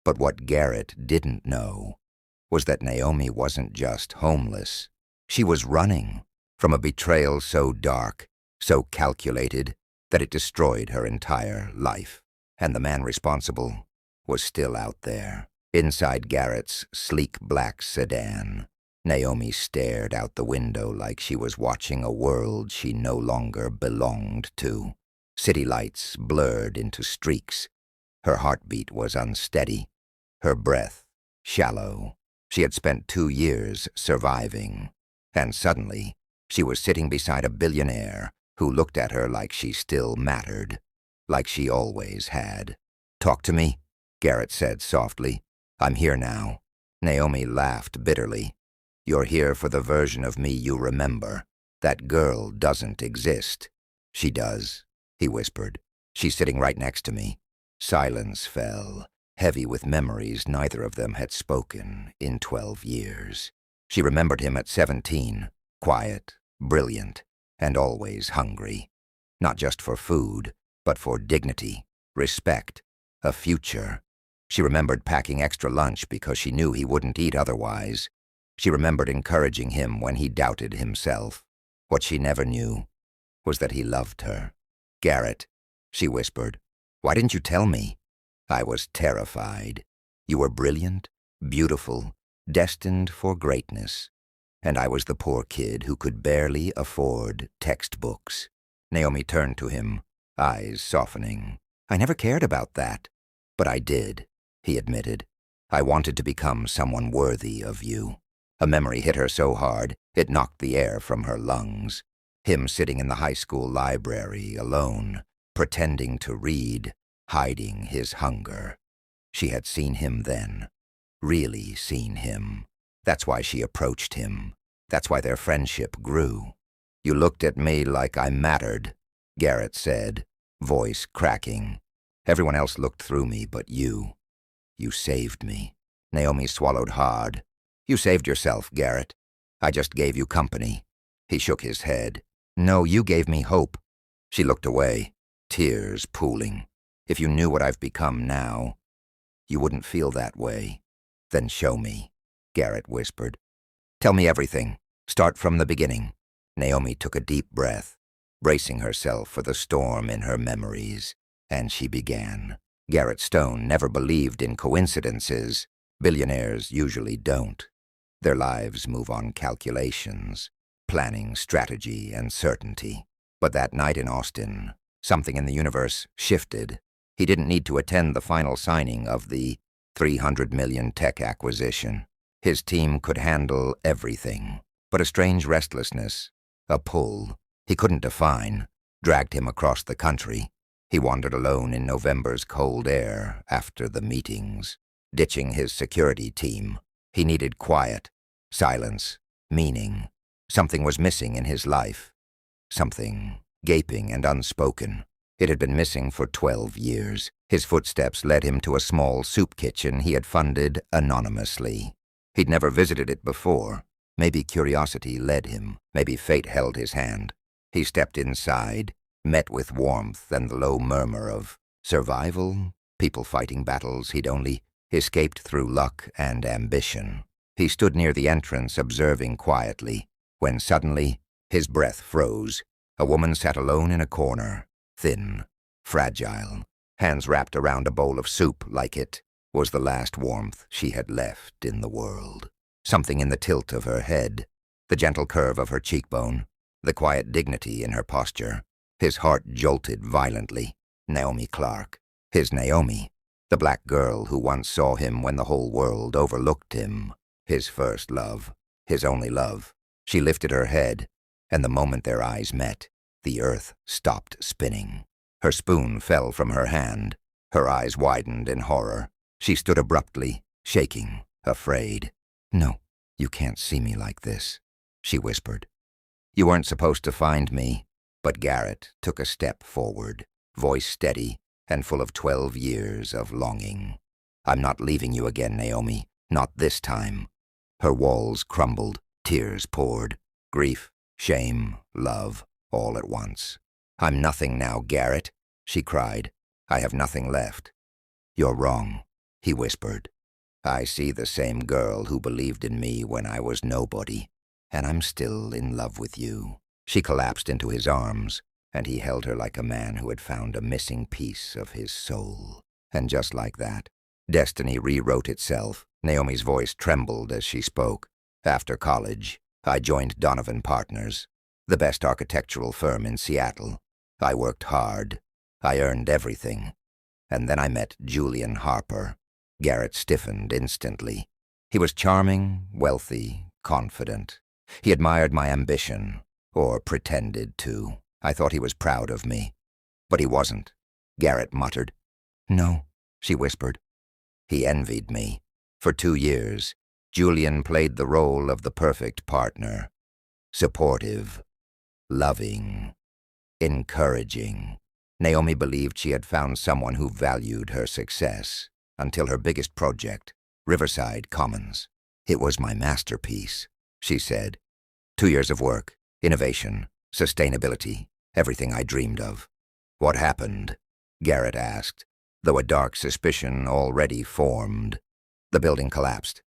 But what Garrett didn't know was that Naomi wasn't just homeless. She was running from a betrayal so dark, so calculated, that it destroyed her entire life. And the man responsible was still out there. Inside Garrett's sleek black sedan, Naomi stared out the window like she was watching a world she no longer belonged to. City lights blurred into streaks. Her heartbeat was unsteady, her breath shallow. She had spent 2 years surviving, and suddenly she was sitting beside a billionaire who looked at her like she still mattered, like she always had. "Talk to me," Garrett said softly. "I'm here now." Naomi laughed bitterly. "You're here for the version of me you remember. That girl doesn't exist." "She does," he whispered. "She's sitting right next to me." Silence fell, heavy with memories neither of them had spoken in 12 years. She remembered him at 17, quiet, brilliant, and always hungry. Not just for food, but for dignity, respect, a future. She remembered packing extra lunch because she knew he wouldn't eat otherwise. She remembered encouraging him when he doubted himself. What she never knew was that he loved her. "Garrett," she whispered, "why didn't you tell me?" "I was terrified. You were brilliant, beautiful, destined for greatness. And I was the poor kid who could barely afford textbooks." Naomi turned to him, eyes softening. "I never cared about that." "But I did," he admitted. "I wanted to become someone worthy of you." A memory hit her so hard, it knocked the air from her lungs. Him sitting in the high school library, alone, pretending to read, hiding his hunger. She had seen him then, really seen him. That's why she approached him. That's why their friendship grew. "You looked at me like I mattered," Garrett said, voice cracking. "Everyone else looked through me but you. You saved me." Naomi swallowed hard. "You saved yourself, Garrett. I just gave you company." He shook his head. "No, you gave me hope." She looked away, tears pooling. "If you knew what I've become now, you wouldn't feel that way." "Then show me," Garrett whispered. "Tell me everything. Start from the beginning." Naomi took a deep breath, bracing herself for the storm in her memories, and she began. Garrett Stone never believed in coincidences. Billionaires usually don't. Their lives move on calculations, planning, strategy, and certainty. But that night in Austin, something in the universe shifted. He didn't need to attend the final signing of the $300 million tech acquisition. His team could handle everything. But a strange restlessness, a pull he couldn't define, dragged him across the country. He wandered alone in November's cold air after the meetings, ditching his security team. He needed quiet, silence, meaning. Something was missing in his life. Something gaping and unspoken. It had been missing for 12 years. His footsteps led him to a small soup kitchen he had funded anonymously. He'd never visited it before. Maybe curiosity led him. Maybe fate held his hand. He stepped inside, met with warmth and the low murmur of survival, people fighting battles he'd only escaped through luck and ambition. He stood near the entrance observing quietly, when suddenly his breath froze. A woman sat alone in a corner, thin, fragile, hands wrapped around a bowl of soup like it was the last warmth she had left in the world. Something in the tilt of her head, the gentle curve of her cheekbone, the quiet dignity in her posture. His heart jolted violently. Naomi Clark. His Naomi. The black girl who once saw him when the whole world overlooked him. His first love. His only love. She lifted her head, and the moment their eyes met, the earth stopped spinning. Her spoon fell from her hand. Her eyes widened in horror. She stood abruptly, shaking, afraid. "No, you can't see me like this," she whispered. "You weren't supposed to find me." But Garrett took a step forward, voice steady and full of 12 years of longing. "I'm not leaving you again, Naomi. Not this time." Her walls crumbled, tears poured, grief, shame, love, all at once. "I'm nothing now, Garrett," she cried. "I have nothing left." "You're wrong." he whispered. I see the same girl who believed in me when I was nobody, and I'm still in love with you. She collapsed into his arms, and he held her like a man who had found a missing piece of his soul. And just like that, destiny rewrote itself. Naomi's voice trembled as she spoke. After college, I joined Donovan Partners, the best architectural firm in Seattle. I worked hard. I earned everything. And then I met Julian Harper. Garrett stiffened instantly. He was charming, wealthy, confident. He admired my ambition, or pretended to. I thought he was proud of me. But he wasn't. Garrett muttered. No, she whispered. He envied me. For 2 years, Julian played the role of the perfect partner. Supportive, loving, encouraging. Naomi believed she had found someone who valued her success, until her biggest project, Riverside Commons. It was my masterpiece, she said. 2 years of work, innovation, sustainability, everything I dreamed of. What happened? Garrett asked, though a dark suspicion already formed. The building collapsed.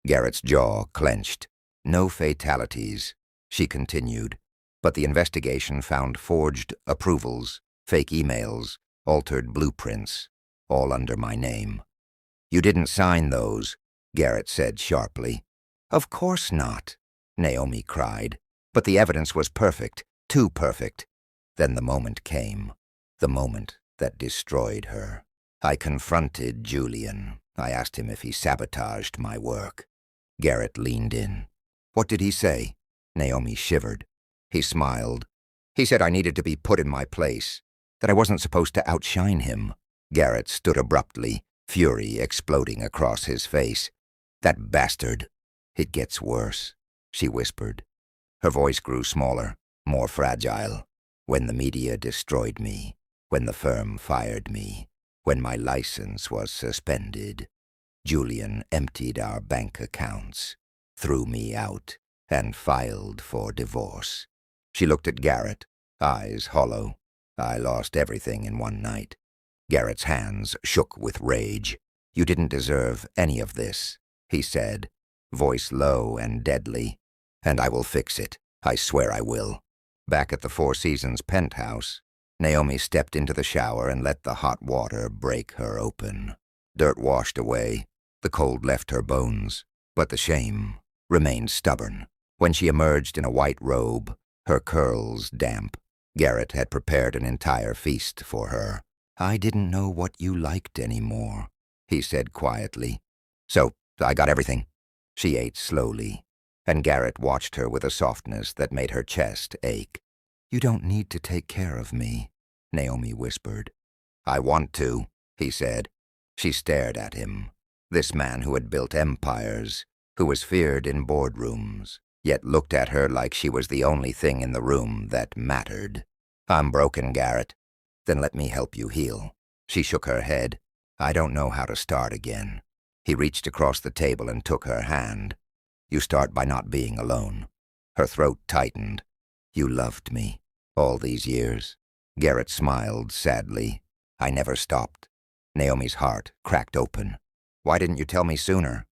Garrett's jaw clenched. No fatalities, she continued, but the investigation found forged approvals, fake emails, altered blueprints, all under my name. You didn't sign those, Garrett said sharply. Of course not, Naomi cried, but the evidence was perfect, too perfect. Then the moment came, the moment that destroyed her. I confronted Julian. I asked him if he sabotaged my work. Garrett leaned in. What did he say? Naomi shivered. He smiled. He said I needed to be put in my place, that I wasn't supposed to outshine him. Garrett stood abruptly, fury exploding across his face. That bastard. It gets worse, she whispered. Her voice grew smaller, more fragile. When the media destroyed me, when the firm fired me, when my license was suspended, Julian emptied our bank accounts, threw me out, and filed for divorce. She looked at Garrett, eyes hollow. I lost everything in one night. Garrett's hands shook with rage. You didn't deserve any of this, he said, voice low and deadly. And I will fix it. I swear I will. Back at the Four Seasons penthouse, Naomi stepped into the shower and let the hot water break her open. Dirt washed away. The cold left her bones, but the shame remained stubborn. When she emerged in a white robe, her curls damp, Garrett had prepared an entire feast for her. I didn't know what you liked anymore, he said quietly. So I got everything. She ate slowly, and Garrett watched her with a softness that made her chest ache. You don't need to take care of me, Naomi whispered. I want to, he said. She stared at him. This man who had built empires, who was feared in boardrooms, yet looked at her like she was the only thing in the room that mattered. I'm broken, Garrett. Then let me help you heal. She shook her head. I don't know how to start again. He reached across the table and took her hand. You start by not being alone. Her throat tightened. You loved me all these years. Garrett smiled sadly. I never stopped. Naomi's heart cracked open. Why didn't you tell me sooner?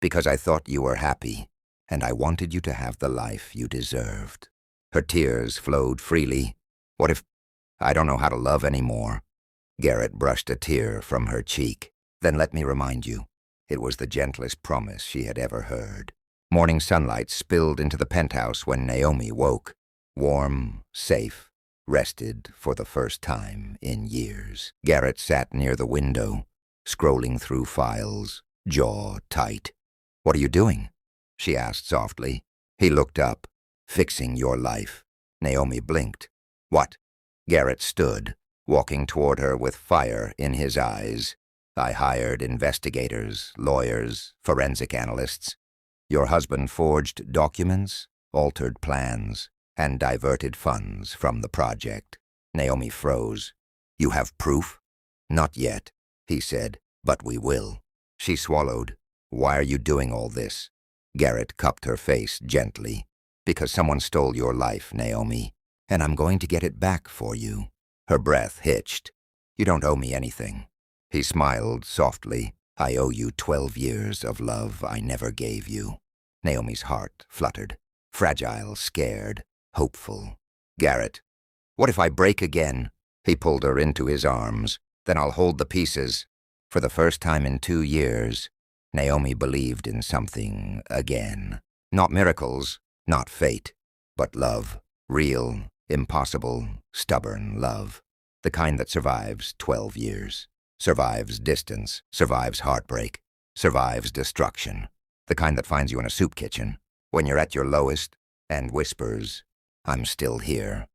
Because I thought you were happy, and I wanted you to have the life you deserved. Her tears flowed freely. What if I don't know how to love anymore? Garrett brushed a tear from her cheek. Then let me remind you, it was the gentlest promise she had ever heard. Morning sunlight spilled into the penthouse when Naomi woke. Warm, safe, rested for the first time in years. Garrett sat near the window, scrolling through files, jaw tight. What are you doing? She asked softly. He looked up. Fixing your life. Naomi blinked. What? Garrett stood, walking toward her with fire in his eyes. I hired investigators, lawyers, forensic analysts. Your husband forged documents, altered plans, and diverted funds from the project. Naomi froze. You have proof? Not yet, he said, but we will. She swallowed. Why are you doing all this? Garrett cupped her face gently. Because someone stole your life, Naomi, and I'm going to get it back for you. Her breath hitched. You don't owe me anything. He smiled softly. I owe you 12 years of love I never gave you. Naomi's heart fluttered, fragile, scared, hopeful. Garrett, what if I break again? He pulled her into his arms. Then I'll hold the pieces. For the first time in 2 years, Naomi believed in something again. Not miracles, not fate, but love. Real, impossible, stubborn love. The kind that survives 12 years. Survives distance, survives heartbreak, survives destruction. The kind that finds you in a soup kitchen when you're at your lowest and whispers, "I'm still here."